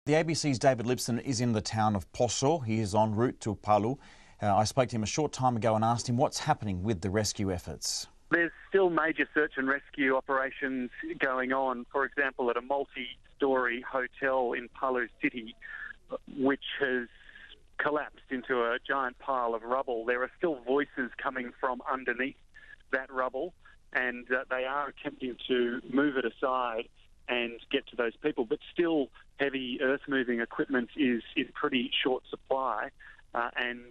The ABC's David Lipson is in the town of Poso. He is en route to Palu. I spoke to him a short time ago and asked him what's happening with the rescue efforts. There's still major search and rescue operations going on, for example, at a multi-storey hotel in Palu city, which has collapsed into a giant pile of rubble. There are still voices coming from underneath that rubble, and they are attempting to move it aside and get to those people. But still, heavy earth-moving equipment is in pretty short supply, and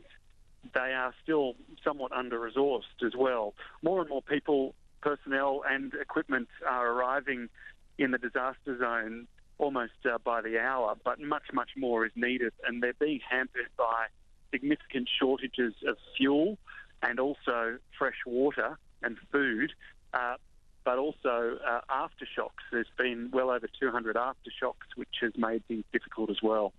they are still somewhat under-resourced as well. More and more people, personnel and equipment are arriving in the disaster zone almost by the hour, but much more is needed, and they're being hampered by significant shortages of fuel and also fresh water and food, but also aftershocks. There's been well over 200 aftershocks, which has made things difficult as well.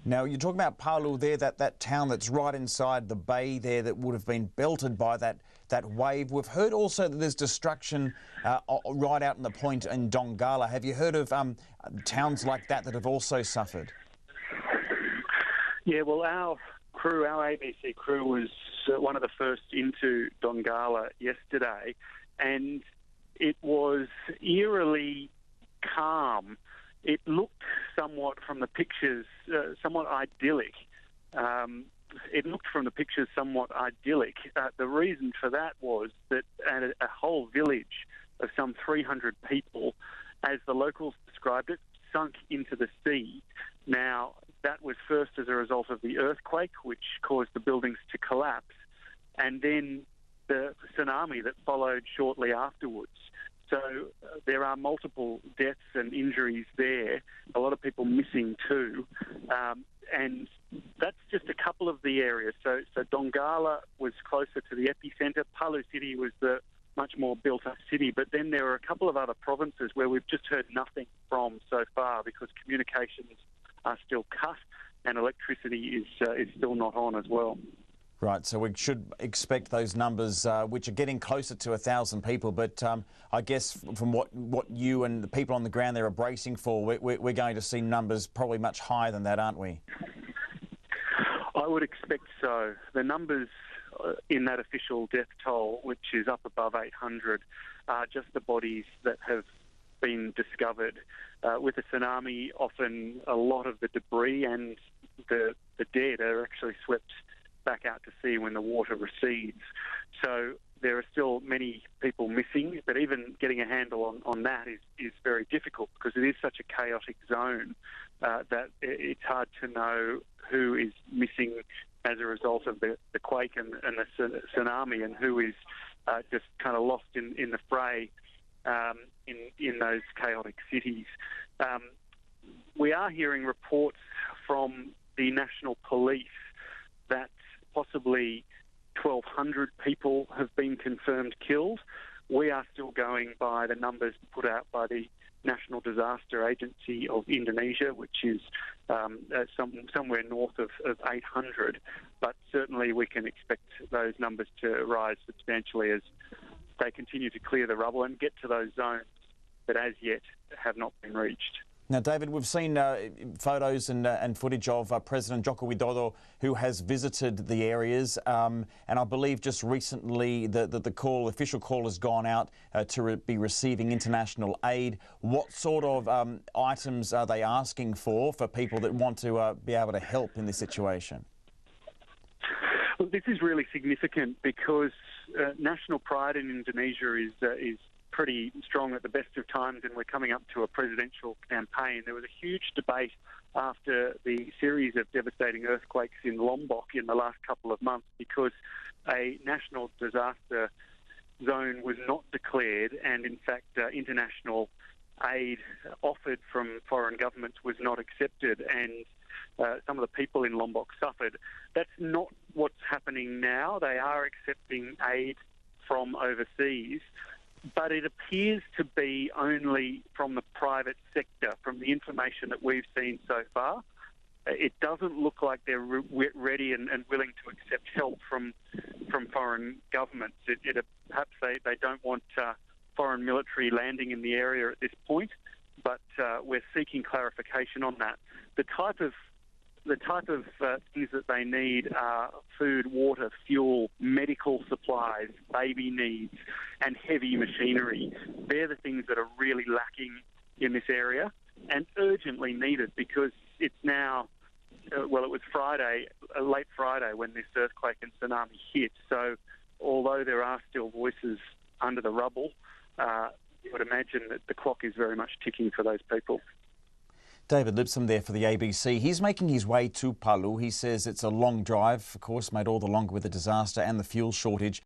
Now, you're talking about Palu there, that town that's right inside the bay there that would have been belted by that wave. We've heard also that there's destruction right out in the point in Donggala. Have you heard of towns like that have also suffered? Yeah, well, our ABC crew was one of the first into Donggala yesterday, and it was eerily calm. It looked somewhat from the pictures, somewhat idyllic. The reason for that was that a whole village of some 300 people, as the locals described it, sunk into the sea. Now, that was first as a result of the earthquake, which caused the buildings to collapse, and then the tsunami that followed shortly afterwards. So there are multiple deaths and injuries there, a lot of people missing too, and that's just a couple of the areas. So Donggala was closer to the epicenter. Palu city was the much more built-up city, but then there are a couple of other provinces where we've just heard nothing from so far because communications are still cut and electricity is still not on as well. Right, so we should expect those numbers, which are getting closer to 1,000 people, but I guess from what you and the people on the ground there are bracing for, we're going to see numbers probably much higher than that, aren't we? I would expect so. The numbers in that official death toll, which is up above 800, are just the bodies that have been discovered. With the tsunami, often a lot of the debris and the dead are actually swept back out to sea when the water recedes. So there are still many people missing, but even getting a handle on that is very difficult because it is such a chaotic zone that it's hard to know who is missing as a result of the quake and the tsunami and who is just kind of lost in the fray in those chaotic cities. We are hearing reports from the National Police that possibly 1,200 people have been confirmed killed. We are still going by the numbers put out by the National Disaster Agency of Indonesia, which is somewhere north of 800. But certainly we can expect those numbers to rise substantially as they continue to clear the rubble and get to those zones that as yet have not been reached. Now, David, we've seen photos and footage of President Joko Widodo, who has visited the areas, and I believe just recently the official call has gone out to be receiving international aid. What sort of items are they asking for people that want to be able to help in this situation? Well, this is really significant because national pride in Indonesia is pretty strong at the best of times, and we're coming up to a presidential campaign. There was a huge debate after the series of devastating earthquakes in Lombok in the last couple of months because a national disaster zone was not declared, and in fact international aid offered from foreign governments was not accepted, and some of the people in Lombok suffered. That's not what's happening now. They are accepting aid from overseas, but it appears to be only from the private sector, from the information that we've seen so far. It doesn't look like they're ready and willing to accept help from foreign governments. Perhaps they don't want foreign military landing in the area at this point, but we're seeking clarification on that. The type of things that they need are food, water, fuel, medical supplies, baby needs, and heavy machinery. They're the things that are really lacking in this area and urgently needed, because it's now, it was Friday, late Friday, when this earthquake and tsunami hit. So although there are still voices under the rubble, you would imagine that the clock is very much ticking for those people. David Lipson there for the ABC. He's making his way to Palu. He says it's a long drive, of course, made all the longer with the disaster and the fuel shortage.